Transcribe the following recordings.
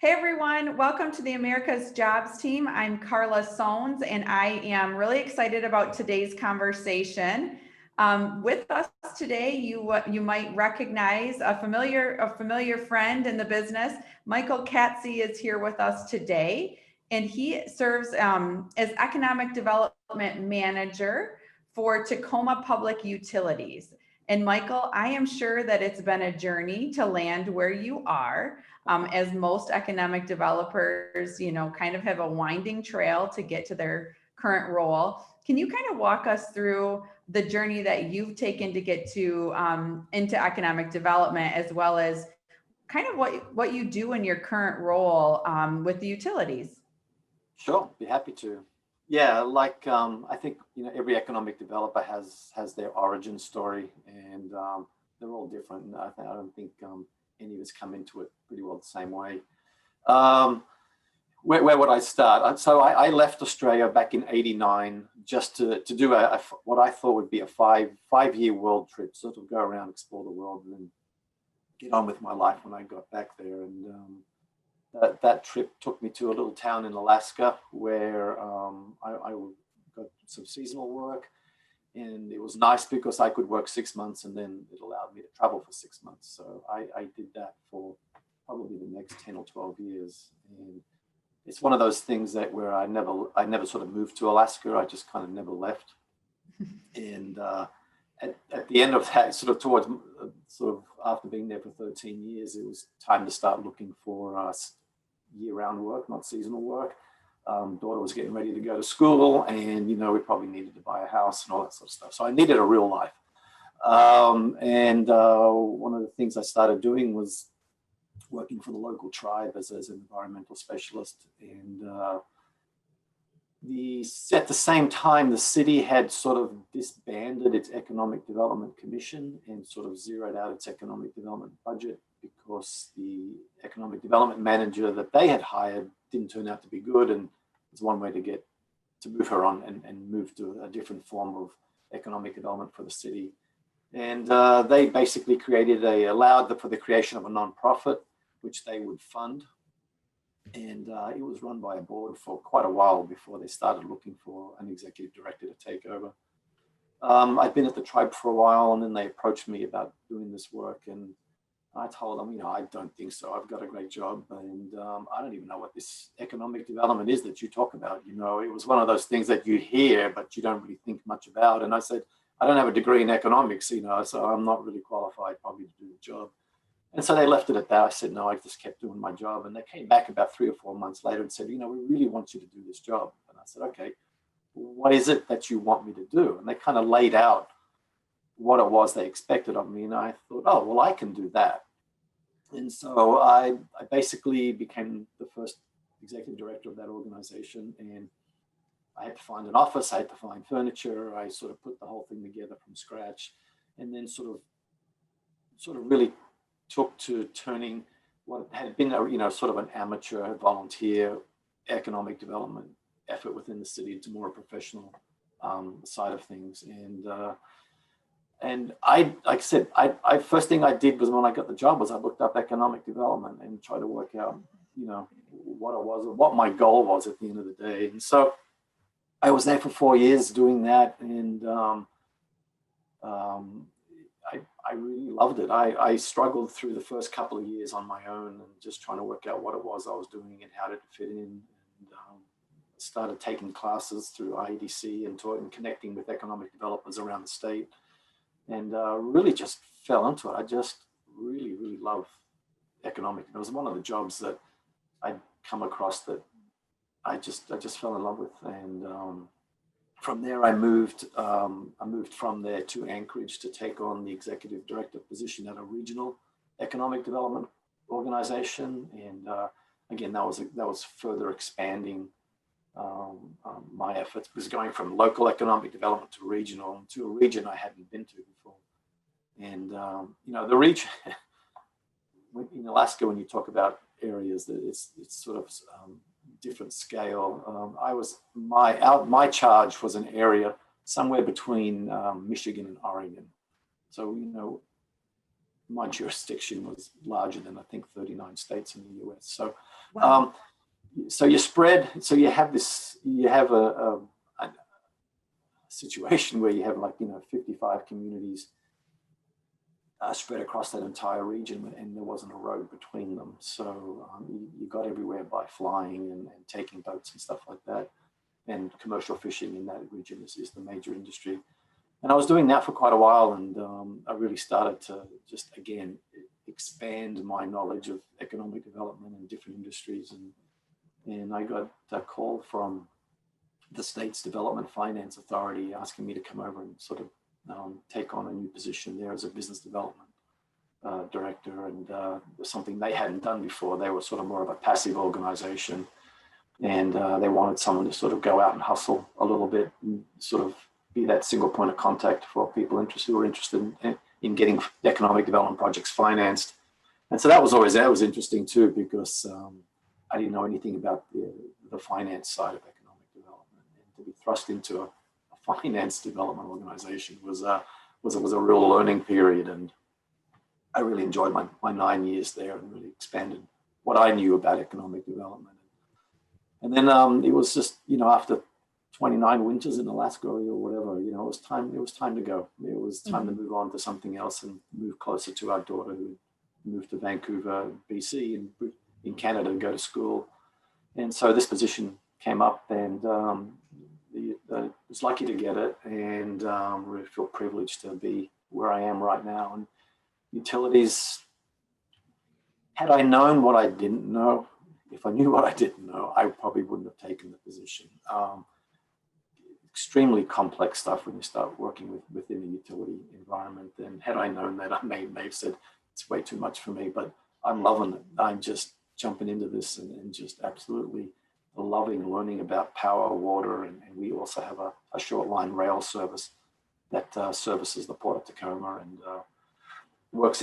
Hey everyone, welcome to the America's Jobs team. I'm Carla Sones and I am really excited about today's conversation. With us today, you might recognize a familiar friend in the business. Michael Catsi is here with us today, and he serves as Economic Development Manager for Tacoma Public Utilities. And Michael, I am sure that it's been a journey to land where you are. As most economic developers, kind of have a winding trail to get to their current role. Can you kind of walk us through the journey that you've taken to get to into economic development, as well as kind of what you do in your current role with the utilities? Sure, be happy to. Yeah, like I think every economic developer has their origin story, and they're all different. And I don't think any of us come into it pretty well the same way. Where would I start? So I left Australia back in '89 just to do what I thought would be a five-year world trip, sort of go around, explore the world, and then get on with my life when I got back there. And that trip took me to a little town in Alaska where I got some seasonal work. And it was nice because I could work 6 months and then it allowed me to travel for 6 months. So I did that for probably the next 10 or 12 years. And it's one of those things that where I never sort of moved to Alaska. I just kind of never left. And at the end of that, sort of after being there for 13 years, it was time to start looking for year-round work, not seasonal work. Daughter was getting ready to go to school, and we probably needed to buy a house and all that sort of stuff. So I needed a real life. And one of the things I started doing was working for the local tribe as an environmental specialist. And at the same time, the city had sort of disbanded its Economic Development Commission and sort of zeroed out its economic development budget because the economic development manager that they had hired didn't turn out to be good, and it's one way to move her on and move to a different form of economic development for the city. And they basically allowed for the creation of a nonprofit, which they would fund. And it was run by a board for quite a while before they started looking for an executive director to take over. I'd been at the tribe for a while, and then they approached me about doing this work. And I told them, I don't think so. I've got a great job, and I don't even know what this economic development is that you talk about. It was one of those things that you hear, but you don't really think much about. And I said, I don't have a degree in economics, so I'm not really qualified probably to do the job. And so they left it at that. I said, no, I just kept doing my job. And they came back about 3 or 4 months later and said, we really want you to do this job. And I said, okay, what is it that you want me to do? And they kind of laid out what it was they expected of me. And I thought, oh, well, I can do that. And so I basically became the first executive director of that organization. And I had to find an office. I had to find furniture. I sort of put the whole thing together from scratch, and then sort of really took to turning what had been sort of an amateur volunteer economic development effort within the city into more a professional side of things. And like I said, I first thing I did was when I got the job was I looked up economic development and tried to work out, what it was, or what my goal was at the end of the day. And so I was there for 4 years doing that, and I really loved it. I struggled through the first couple of years on my own and just trying to work out what it was I was doing and how to fit in. And started taking classes through IEDC and connecting with economic developers around the state, and really just fell into it. I just really, really love economic. It was one of the jobs that I'd come across that I just fell in love with. And from there, I moved from there to Anchorage to take on the executive director position at a regional economic development organization. And again, that was further expanding my efforts, because going from local economic development to a region I hadn't been to before. And the region in Alaska, when you talk about areas, it's sort of different scale. My charge was an area somewhere between Michigan and Oregon. So my jurisdiction was larger than I think 39 states in the US. So, Wow. so you spread. So you have this. You have a situation where you have 55 communities spread across that entire region, and there wasn't a road between them. So you got everywhere by flying and taking boats and stuff like that. And commercial fishing in that region is the major industry. And I was doing that for quite a while, and I really started to just, again, expand my knowledge of economic development in different industries. And I got a call from the state's Development Finance Authority asking me to come over and sort of take on a new position there as a business development director, and something they hadn't done before. They were sort of more of a passive organization, and they wanted someone to sort of go out and hustle a little bit and sort of be that single point of contact for people who were interested in getting economic development projects financed. And so that was interesting too, because I didn't know anything about the finance side of economic development, and to be thrust into a finance development organization was a real learning period. And I really enjoyed my 9 years there and really expanded what I knew about economic development. And then it was just, after 29 winters in Alaska or whatever, it was time to go. It was time to move on to something else and move closer to our daughter, who moved to Vancouver, BC, and in Canada to go to school. And so this position came up, and I was lucky to get it, and really feel privileged to be where I am right now. And utilities, had I known what I didn't know, if I knew what I didn't know, I probably wouldn't have taken the position. Extremely complex stuff when you start working within a utility environment. And had I known that, I may have said it's way too much for me, but I'm loving it. I'm just jumping into this and just absolutely loving learning about power, water, and we also have a short line rail service that services the Port of Tacoma, and works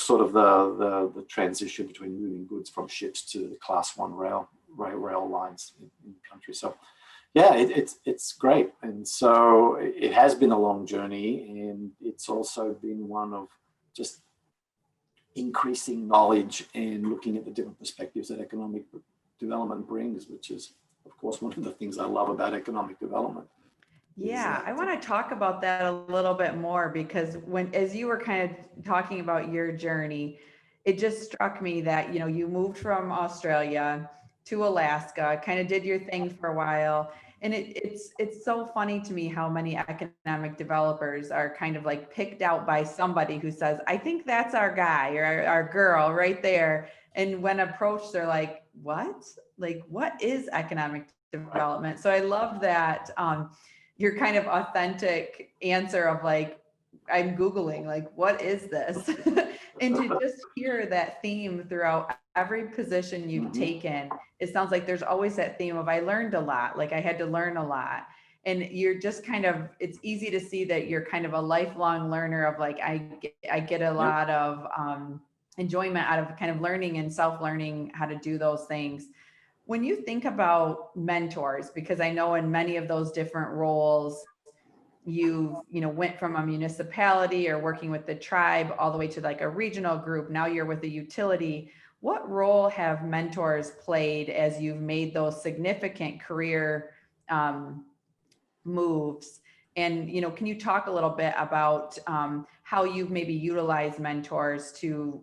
sort of the transition between moving goods from ships to the Class 1 rail lines in the country. So yeah, it's great. And so it has been a long journey, and it's also been one of just increasing knowledge and looking at the different perspectives that economic development brings, which is, of course, one of the things I love about economic development. Yeah, I want to talk about that a little bit more, because as you were kind of talking about your journey, it just struck me that, you moved from Australia to Alaska, kind of did your thing for a while. And it's so funny to me how many economic developers are kind of like picked out by somebody who says, I think that's our guy or our girl right there. And when approached, they're like, what? Like, what is economic development? So I love that your kind of authentic answer of like, I'm Googling, like, what is this? And to just hear that theme throughout every position you've taken, it sounds like there's always that theme of, I learned a lot, like I had to learn a lot. And you're just kind of, it's easy to see that you're kind of a lifelong learner of like, I get a lot of enjoyment out of kind of learning and self-learning how to do those things. When you think about mentors, because I know in many of those different roles, you went from a municipality or working with the tribe all the way to like a regional group. Now you're with a utility. What role have mentors played as you've made those significant career moves? And, can you talk a little bit about how you've maybe utilized mentors to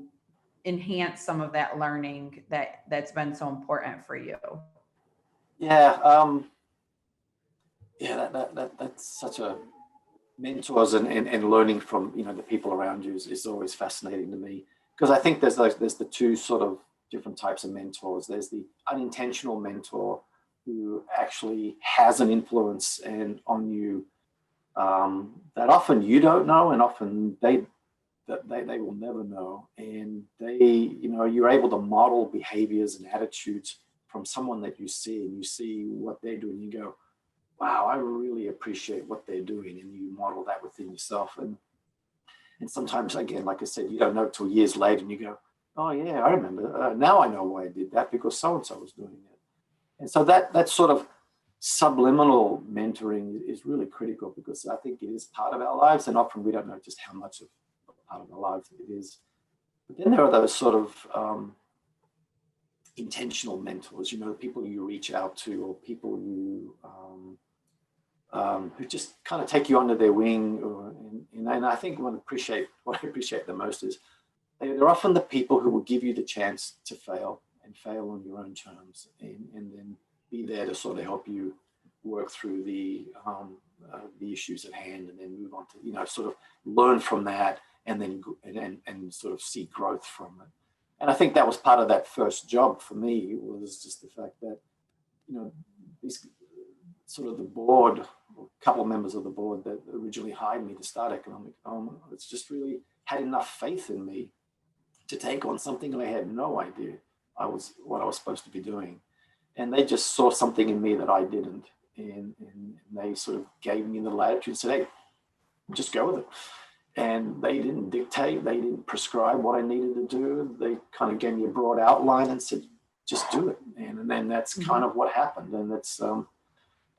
enhance some of that learning that's been so important for you? Yeah, that's such a mentors and learning from the people around you is always fascinating to me, because I think there's the two sort of different types of mentors. There's the unintentional mentor who actually has an influence on you that often you don't know, and often they will never know, and you're able to model behaviors and attitudes from someone that you see, and you see what they're doing, you go, wow, I really appreciate what they're doing, and you model that within yourself. And sometimes, again, like I said, you don't know till years later, and you go, oh yeah, I remember. Now I know why I did that, because so-and-so was doing it. And so that sort of subliminal mentoring is really critical, because I think it is part of our lives, and often we don't know just how much of part of our lives it is. But then there are those sort of intentional mentors, you know, people you reach out to, or people you who just kind of take you under their wing. And I think what I appreciate the most is they're often the people who will give you the chance to fail and fail on your own terms, and then be there to sort of help you work through the issues at hand, and then move on to, you know, sort of learn from that, and then and sort of see growth from it. And I think that was part of that first job for me, was just the fact that, you know, these sort of the board, a couple of members of the board that originally hired me to start economic development, it's just really had enough faith in me to take on something that I had no idea what I was supposed to be doing. And they just saw something in me that I didn't. And they sort of gave me the latitude and said, hey, just go with it. And they didn't dictate, they didn't prescribe what I needed to do. They kind of gave me a broad outline and said, just do it. And then that's kind of what happened. And that's, and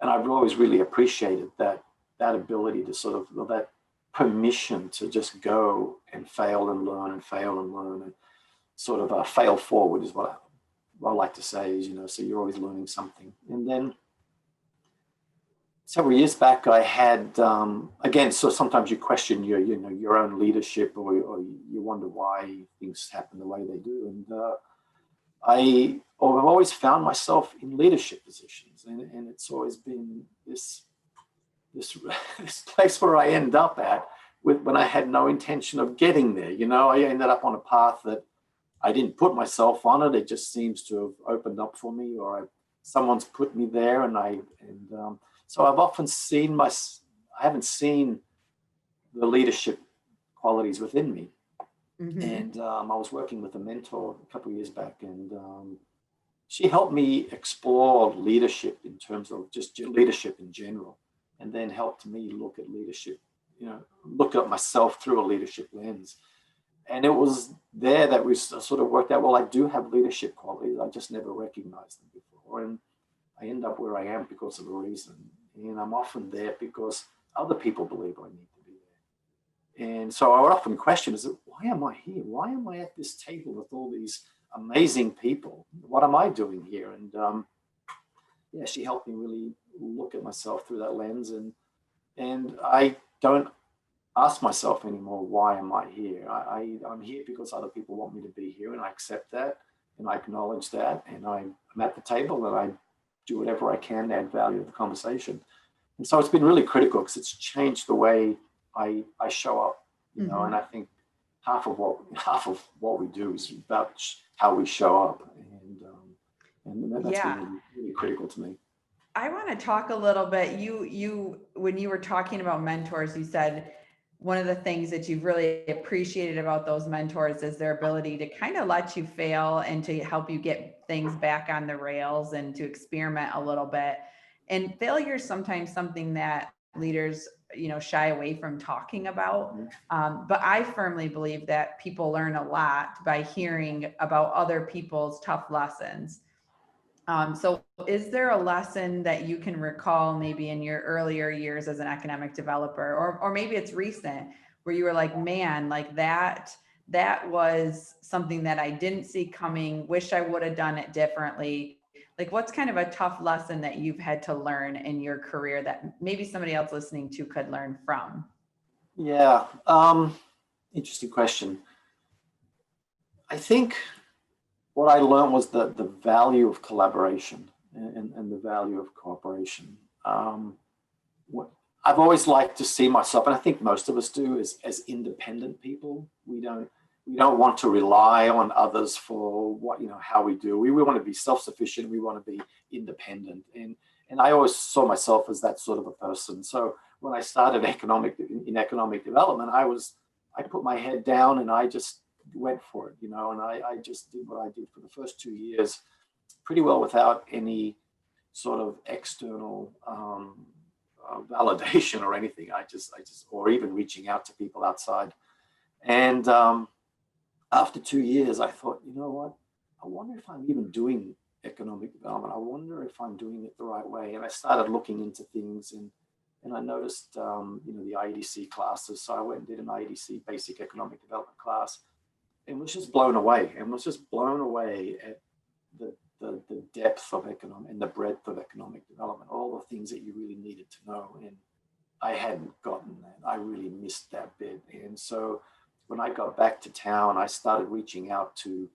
I've always really appreciated that ability to sort of, that permission to just go and fail and learn and fail and learn, and sort of fail forward is what I like to say is, you know, so you're always learning something. And then several years back, I had, again, so sometimes you question your own leadership, or you wonder why things happen the way they do. And I've always found myself in leadership positions, and it's always been this place where I end up at when I had no intention of getting there. You know, I ended up on a path that I didn't put myself on it. It just seems to have opened up for me, or someone's put me there, so I've often seen I haven't seen the leadership qualities within me. And I was working with a mentor a couple of years back, and she helped me explore leadership in terms of just leadership in general, and then helped me look at leadership, you know, look at myself through a leadership lens. And it was there that we sort of worked out, well, I do have leadership qualities. I just never recognized them before. And I end up where I am because of a reason. And I'm often there because other people believe I need to be there. And so I would often question, is it, why am I here? Why am I at this table with all these amazing people? What am I doing here? And yeah, she helped me really look at myself through that lens. And I don't ask myself anymore, why am I here? I'm here because other people want me to be here, and I accept that, and I acknowledge that, and I'm at the table, and I do whatever I can to add value to the conversation. And so it's been really critical, because it's changed the way I show up, you know, and I think half of what we do is about how we show up, and that's been really critical to me. I want to talk a little bit. You when you were talking about mentors, you said one of the things that you've really appreciated about those mentors is their ability to kind of let you fail and to help you get things back on the rails and to experiment a little bit. And failure is sometimes something that leaders, you know, shy away from talking about. But I firmly believe that people learn a lot by hearing about other people's tough lessons. So is there a lesson that you can recall maybe in your earlier years as an economic developer, or maybe it's recent, where you were like, man, like that was something that I didn't see coming, wish I would have done it differently? Like, what's kind of a tough lesson that you've had to learn in your career that maybe somebody else listening to could learn from? Yeah, interesting question. I think what I learned was the value of collaboration and the value of cooperation. I've always liked to see myself, and I think most of us do, as independent people. We don't want to rely on others for what, you know, how we do. We want to be self-sufficient. We want to be independent, and I always saw myself as that sort of a person. So when I started in economic development, I put my head down and I just went for it, you know, and I just did what I did for the first 2 years pretty well without any sort of external validation or anything. I just, or even reaching out to people outside. And after 2 years, I thought, you know what, I wonder if I'm even doing economic development. I wonder if I'm doing it the right way. And I started looking into things, and I noticed, you know, the IEDC classes. So I went and did an IEDC basic economic development class. and was just blown away, at the depth of economic and the breadth of economic development, all the things that you really needed to know. And I hadn't gotten that. I really missed that bit. And so when I got back to town, I started reaching out to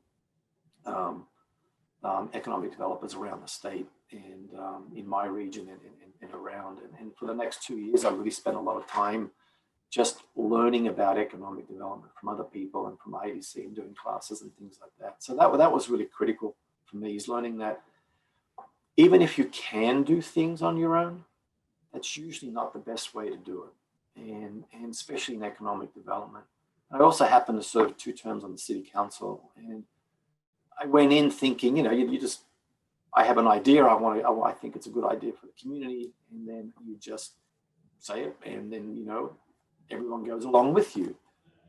economic developers around the state and in my region and around. And for the next 2 years, I really spent a lot of time just learning about economic development from other people and from IEDC and doing classes and things like that. So that was really critical for me, is learning that even if you can do things on your own, that's usually not the best way to do it. And especially in economic development. I also happened to serve 2 terms on the city council, and I went in thinking, I have an idea. I think it's a good idea for the community, and then you just say it, and then everyone goes along with you.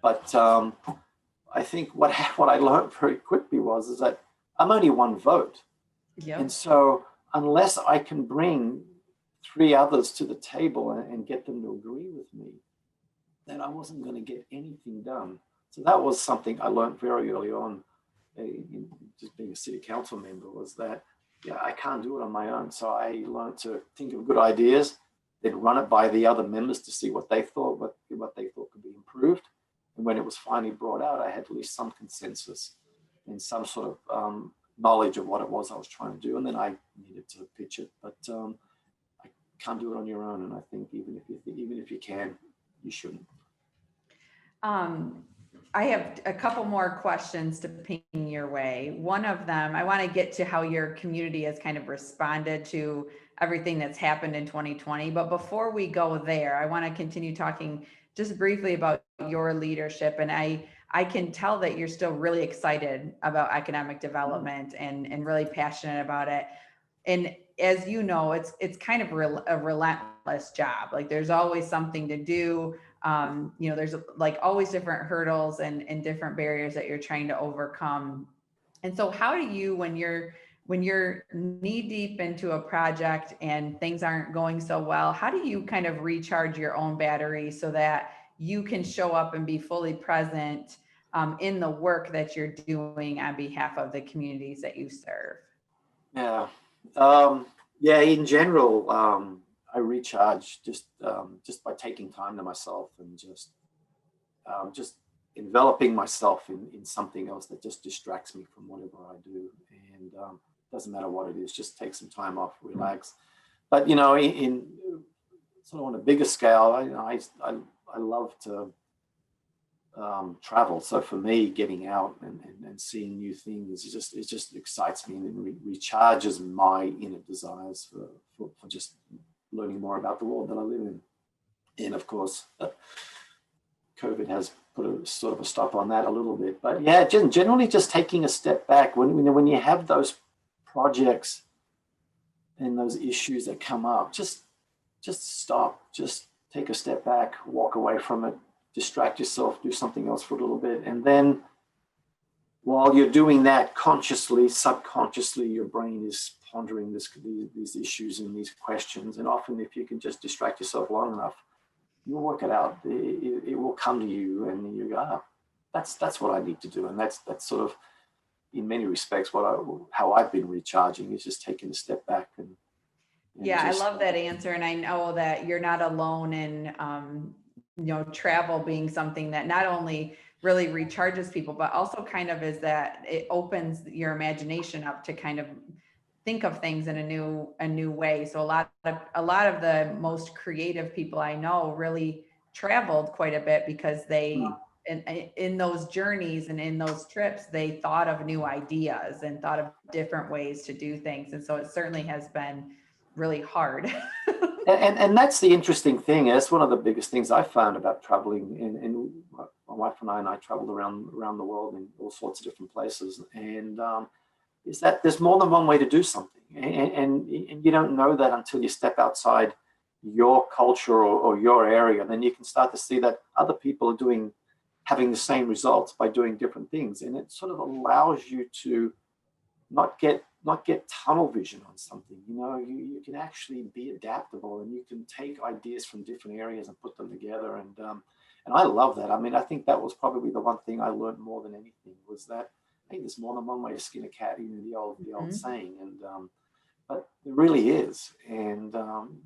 But I think what I learned very quickly is that I'm only one vote, and so unless I can bring 3 others to the table and get them to agree with me, then I wasn't going to get anything done. So that was something I learned very early on, just being a city council member, was that I can't do it on my own. So I learned to think of good ideas, then run it by the other members to see what they thought could be improved. And when it was finally brought out, I had at least some consensus and some sort of knowledge of what it was I was trying to do, and then I needed to pitch it. But I can't do it on your own, and I think even if you can, you shouldn't. I have a couple more questions to ping your way. One of them, I want to get to how your community has kind of responded to everything that's happened in 2020. But before we go there, I want to continue talking just briefly about your leadership. And I can tell that you're still really excited about economic development and really passionate about it. And as you know, it's kind of a relentless job. Like there's always something to do. There's like always different hurdles and different barriers that you're trying to overcome. And so how do you, when you're knee deep into a project and things aren't going so well, how do you kind of recharge your own battery so that you can show up and be fully present in the work that you're doing on behalf of the communities that you serve? In general, I recharge just by taking time to myself and just enveloping myself in something else that just distracts me from whatever I do. And doesn't matter what it is, just take some time off, relax. But in sort of on a bigger scale, I love to travel. So for me, getting out and seeing new things, it just excites me and recharges my inner desires for just learning more about the world that I live in. And of course, COVID has put a sort of a stop on that a little bit. But yeah, generally just taking a step back when you have those projects and those issues that come up, just stop, just take a step back, walk away from it, distract yourself, do something else for a little bit. And then while you're doing that, consciously, subconsciously, your brain is pondering these issues and these questions. And often if you can just distract yourself long enough, you'll work it out. It will come to you and you go, that's what I need to do. And that's sort of, in many respects, how I've been recharging, is just taking a step back. And I love that answer. And I know that you're not alone in, travel being something that not only really recharges people, but also kind of is that it opens your imagination up to kind of think of things in a new way. So a lot of the most creative people I know really traveled quite a bit because they, in those journeys and in those trips, they thought of new ideas and thought of different ways to do things. And so it certainly has been really hard. And that's the interesting thing. That's one of the biggest things I found about traveling. And my wife and I traveled around the world in all sorts of different places. And is that there's more than one way to do something. And you don't know that until you step outside your culture or your area. Then you can start to see that other people are having the same results by doing different things. And it sort of allows you to not get tunnel vision on something. You can actually be adaptable, and you can take ideas from different areas and put them together. And I love that. I mean, I think that was probably the one thing I learned more than anything was that, hey, there's more than one way to skin a cat, the old saying. And but there really is. And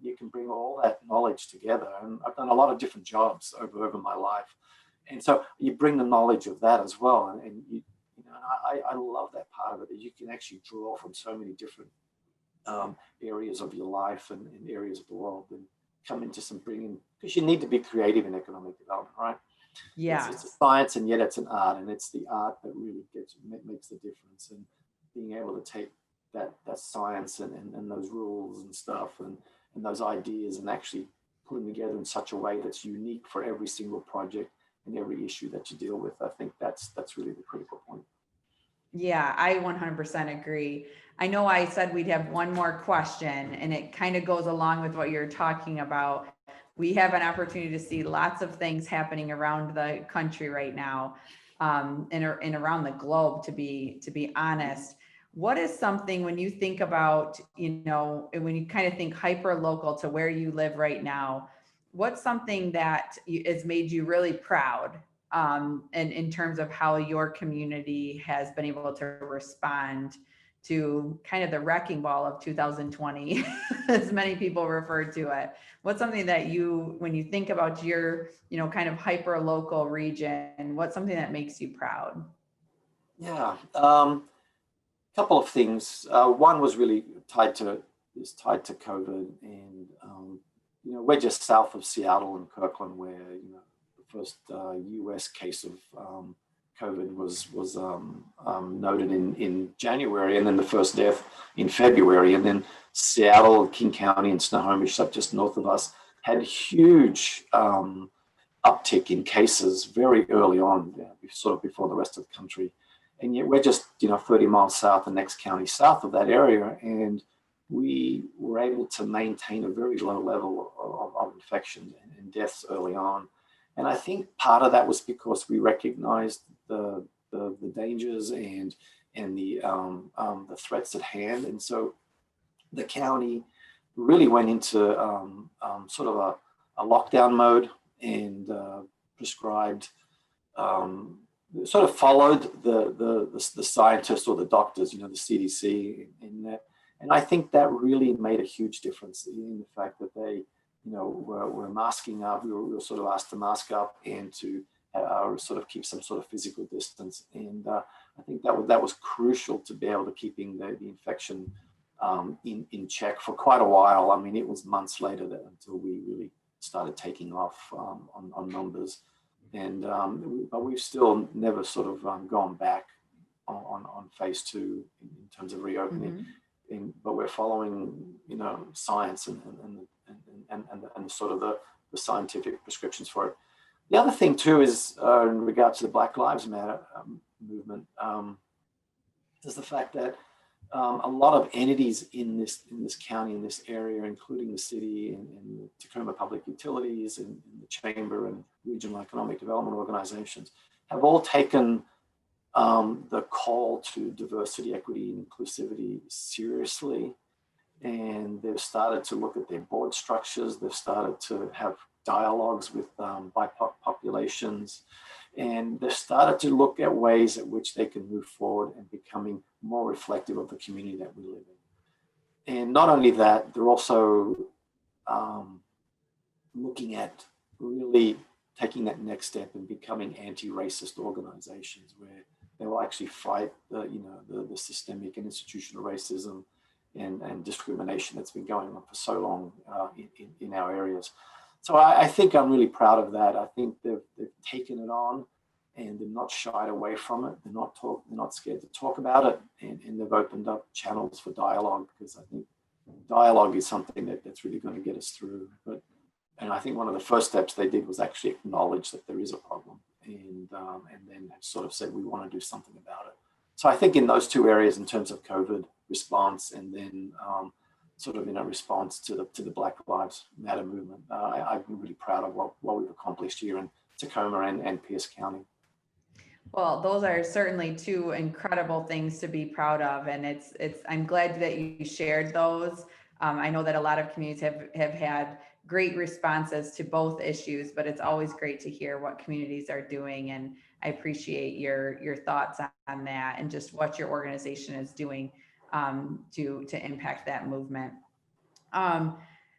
you can bring all that knowledge together. And I've done a lot of different jobs over my life. And so you bring the knowledge of that as well. And I love that part of it, that you can actually draw from so many different areas of your life and areas of the world, and come into some bringing, because you need to be creative in economic development, right? Yeah. It's a science, and yet it's an art, and it's the art that really makes the difference. And being able to take that science and those rules and stuff and those ideas and actually put them together in such a way that's unique for every single project and every issue that you deal with. I think that's really the critical point. Yeah, I 100% agree. I know I said we'd have one more question, and it kind of goes along with what you're talking about. We have an opportunity to see lots of things happening around the country right now, and around the globe, to be honest. What is something, when you think about, when you kind of think hyper local to where you live right now, what's something that has made you really proud, and in terms of how your community has been able to respond to kind of the wrecking ball of 2020, as many people refer to it? What's something that when you think about your, kind of hyper local region, what's something that makes you proud? Yeah, couple of things. One was really tied to COVID, and we're just south of Seattle and Kirkland, where the first U.S. case of COVID was noted in January, and then the first death in February, and then Seattle, King County, and Snohomish, up just north of us, had huge uptick in cases very early on, sort of before the rest of the country. And yet we're just 30 miles south, the next county south of that area, and we were able to maintain a very low level of infection and deaths early on. And I think part of that was because we recognized the dangers and the threats at hand. And so the county really went into sort of a lockdown mode, and prescribed, sort of followed the scientists or the doctors, the CDC in that. And I think that really made a huge difference in the fact that they, were masking up. We were sort of asked to mask up and to sort of keep some sort of physical distance. And I think that was crucial to be able to keeping the infection in check for quite a while. I mean, it was months later until we really started taking off on numbers. And but we've still never sort of gone back on phase 2 in terms of reopening. But we're following, science and sort of the scientific prescriptions for it. The other thing too is in regards to the Black Lives Matter movement, is the fact that a lot of entities in this county, in this area, including the city and the Tacoma Public Utilities and the Chamber and regional economic development organizations, have all taken the call to diversity, equity, and inclusivity seriously. And they've started to look at their board structures. They've started to have dialogues with BIPOC populations. And they've started to look at ways at which they can move forward and becoming more reflective of the community that we live in. And not only that, they're also looking at really taking that next step and becoming anti-racist organizations, where they will actually fight the systemic and institutional racism and discrimination that's been going on for so long in our areas. So I think I'm really proud of that. I think they've taken it on, and they're not shied away from it. They're not scared to talk about it, and they've opened up channels for dialogue, because I think dialogue is something that's really going to get us through. And I think one of the first steps they did was actually acknowledge that there is a problem, and then sort of said, we want to do something about it. So I think in those two areas, in terms of COVID response, and then sort of in a response to the Black Lives Matter movement, I've been really proud of what we've accomplished here in Tacoma and Pierce County. Well, those are certainly two incredible things to be proud of, and I'm glad that you shared those. I know that a lot of communities have had great responses to both issues, but it's always great to hear what communities are doing. And I appreciate your thoughts on that and just what your organization is doing to impact that movement.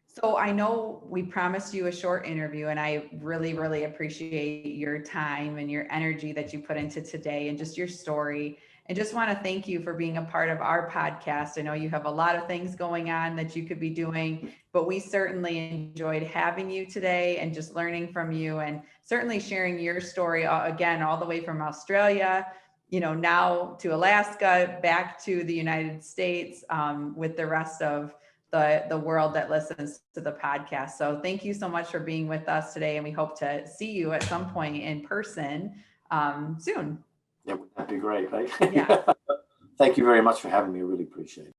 So I know we promised you a short interview, and I really, really appreciate your time and your energy that you put into today and just your story. And just want to thank you for being a part of our podcast. I know you have a lot of things going on that you could be doing, but we certainly enjoyed having you today and just learning from you, and certainly sharing your story again, all the way from Australia, now to Alaska, back to the United States, with the rest of the world that listens to the podcast. So thank you so much for being with us today. And we hope to see you at some point in person soon. Yeah, that'd be great, right? Yeah. Thank you very much for having me. I really appreciate it.